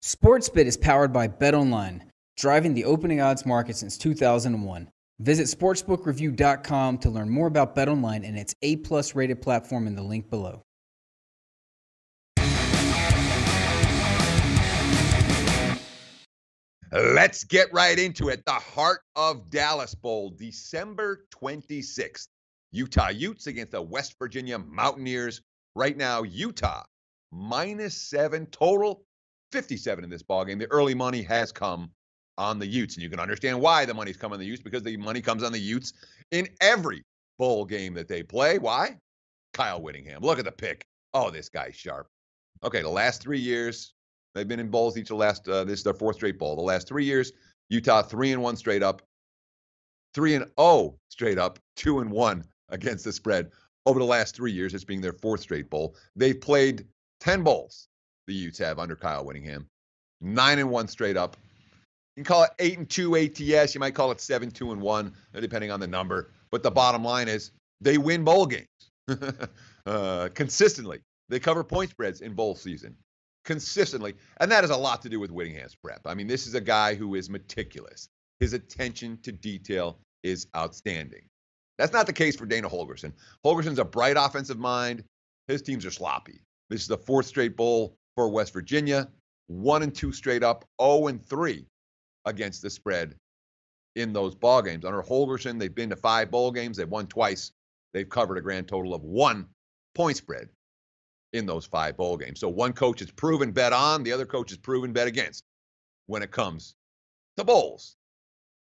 SportsBit is powered by BetOnline, driving the opening odds market since 2001. Visit sportsbookreview.com to learn more about BetOnline and its A+ rated platform in the link below. Let's get right into it. The Heart of Dallas Bowl, December 26th. Utah Utes against the West Virginia Mountaineers. Right now, Utah -7 total, 57 in this ballgame. The early money has come on the Utes, and you can understand why the money's come on the Utes, because the money comes on the Utes in every bowl game that they play. Why? Kyle Whittingham. Look at the pick. Oh, this guy's sharp. Okay, the last 3 years, they've been in bowls each of the last, this is their fourth straight bowl. The last 3 years, Utah 3-1 straight up, 3-0 straight up, 2-1 against the spread. Over the last 3 years, it's being their fourth straight bowl. They've played 10 bowls, the Utes have, under Kyle Whittingham. 9-1 straight up. You can call it 8-2 ATS. You might call it 7-2-1, depending on the number. But the bottom line is they win bowl games consistently. They cover point spreads in bowl season consistently. And that has a lot to do with Whittingham's prep. I mean, this is a guy who is meticulous. His attention to detail is outstanding. That's not the case for Dana Holgorsen. Holgorsen's a bright offensive mind. His teams are sloppy. This is the fourth straight bowl for West Virginia. 1-2 straight up, 0-3 against the spread in those ball games. Under Holgorsen, they've been to 5 bowl games. They've won twice. They've covered a grand total of 1 point spread in those 5 bowl games. So one coach is proven bet on, the other coach is proven bet against when it comes to bowls.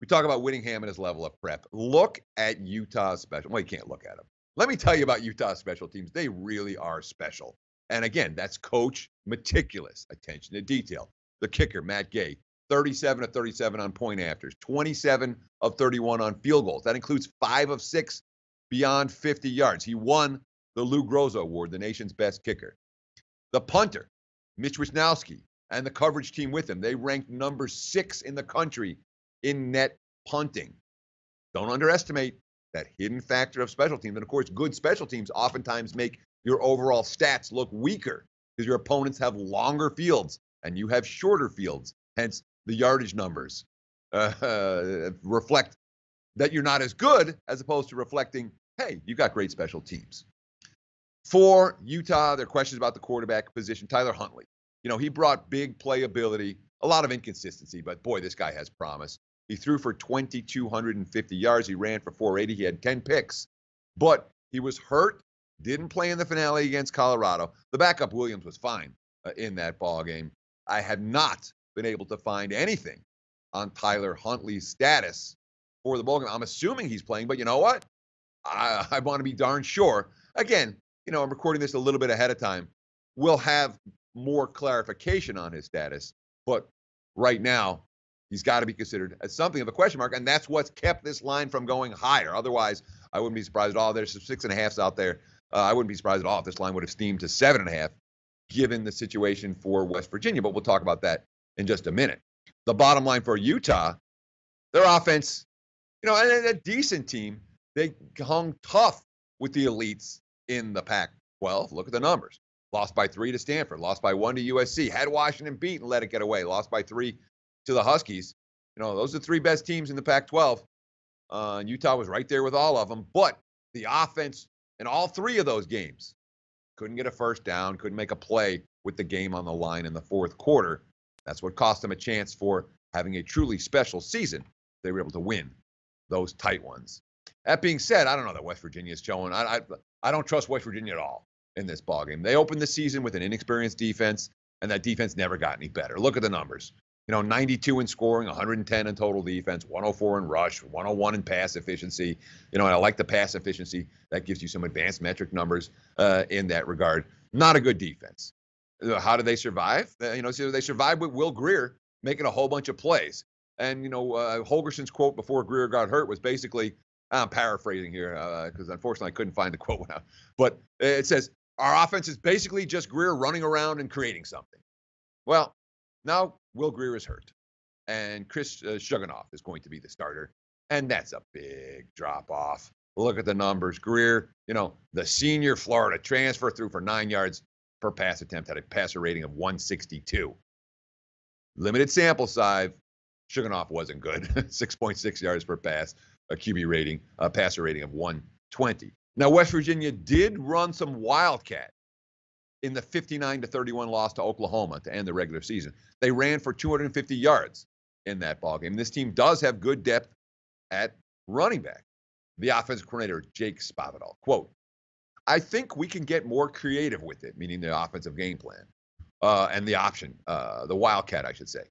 We talk about Whittingham and his level of prep. Look at Utah's special. Well, you can't look at them. Let me tell you about Utah's special teams. They really are special. And again, that's coach meticulous attention to detail. The kicker, Matt Gay, 37 of 37 on point afters, 27 of 31 on field goals. That includes 5 of 6 beyond 50 yards. He won the Lou Groza Award, the nation's best kicker. The punter, Mitch Wisnowski, and the coverage team with him, they ranked number 6 in the country in net punting. Don't underestimate that hidden factor of special teams. And of course, good special teams oftentimes make your overall stats look weaker because your opponents have longer fields and you have shorter fields. Hence, the yardage numbers reflect that you're not as good, as opposed to reflecting, hey, you got great special teams. For Utah, there are questions about the quarterback position. Tyler Huntley, he brought big playability, a lot of inconsistency, but boy, this guy has promise. He threw for 2,250 yards. He ran for 480. He had 10 picks, but he was hurt, didn't play in the finale against Colorado. The backup Williams was fine in that ball game. I have not been able to find anything on Tyler Huntley's status for the bowl game. I'm assuming he's playing, but you know what? I want to be darn sure. Again, I'm recording this a little bit ahead of time. We'll have more clarification on his status, but right now, he's got to be considered as something of a question mark, and that's what's kept this line from going higher. Otherwise, I wouldn't be surprised at all. There's some 6.5s out there. I wouldn't be surprised at all if this line would have steamed to 7.5, given the situation for West Virginia, but we'll talk about that in just a minute. The bottom line for Utah, their offense, and a decent team. They hung tough with the elites in the Pac-12. Look at the numbers. Lost by 3 to Stanford, lost by 1 to USC, had Washington beat and let it get away, lost by 3 to the Huskies. Those are the 3 best teams in the Pac-12. Utah was right there with all of them, but the offense in all 3 of those games couldn't get a first down, couldn't make a play with the game on the line in the fourth quarter. That's what cost them a chance for having a truly special season. They were able to win those tight ones. That being said, I don't know that West Virginia is showing. I don't trust West Virginia at all in this ballgame. They opened the season with an inexperienced defense, and that defense never got any better. Look at the numbers. 92 in scoring, 110 in total defense, 104 in rush, 101 in pass efficiency. And I like the pass efficiency. That gives you some advanced metric numbers in that regard. Not a good defense. How did they survive? So they survived with Will Grier making a whole bunch of plays. And, Holgorsen's quote before Grier got hurt was basically, I'm paraphrasing here because unfortunately I couldn't find the quote now. But it says, our offense is basically just Grier running around and creating something. Well, now Will Grier is hurt, and Chris Shuganoff is going to be the starter, and that's a big drop-off. Look at the numbers. Grier, the senior Florida transfer, threw for 9 yards per pass attempt, had a passer rating of 162. Limited sample size. Shuganoff wasn't good. 6.6 yards per pass, a QB rating, a passer rating of 120. Now, West Virginia did run some wildcat in the 59-31 loss to Oklahoma to end the regular season. They ran for 250 yards in that ballgame. This team does have good depth at running back. The offensive coordinator, Jake Spavital, quote, I think we can get more creative with it, meaning the offensive game plan and the option, the wildcat, I should say.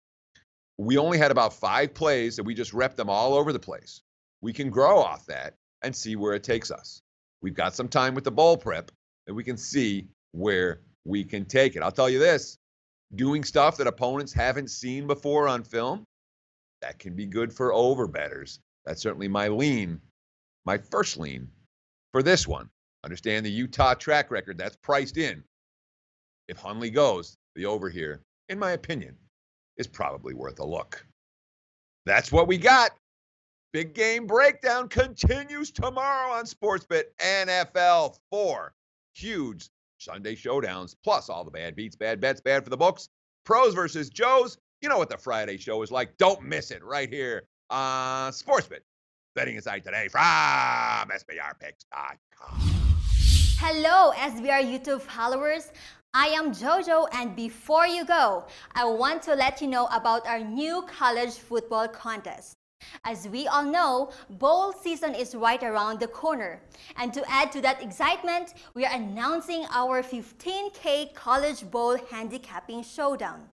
We only had about 5 plays, and we just repped them all over the place. We can grow off that and see where it takes us. We've got some time with the bowl prep, and we can see where we can take it. I'll tell you this, doing stuff that opponents haven't seen before on film, that can be good for over-bettors. That's certainly my lean, my first lean for this one. Understand the Utah track record, that's priced in. If Hundley goes, the over here, in my opinion, is probably worth a look. That's what we got. Big game breakdown continues tomorrow on Sportsbet. NFL 4 huge Sunday showdowns, plus all the bad beats, bad bets, bad for the books, pros versus Joes. You know what the Friday show is like. Don't miss it right here on Sportsbet. Betting Insight today from SBRpicks.com. Hello, SBR YouTube followers. I am JoJo, and before you go, I want to let you know about our new college football contest. As we all know, bowl season is right around the corner. And to add to that excitement, we are announcing our 15K College Bowl Handicapping Showdown.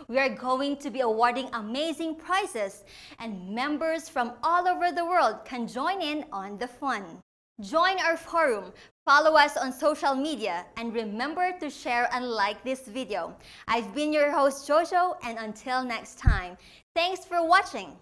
We are going to be awarding amazing prizes, and members from all over the world can join in on the fun. Join our forum, follow us on social media, and remember to share and like this video. I've been your host, JoJo, and until next time, thanks for watching.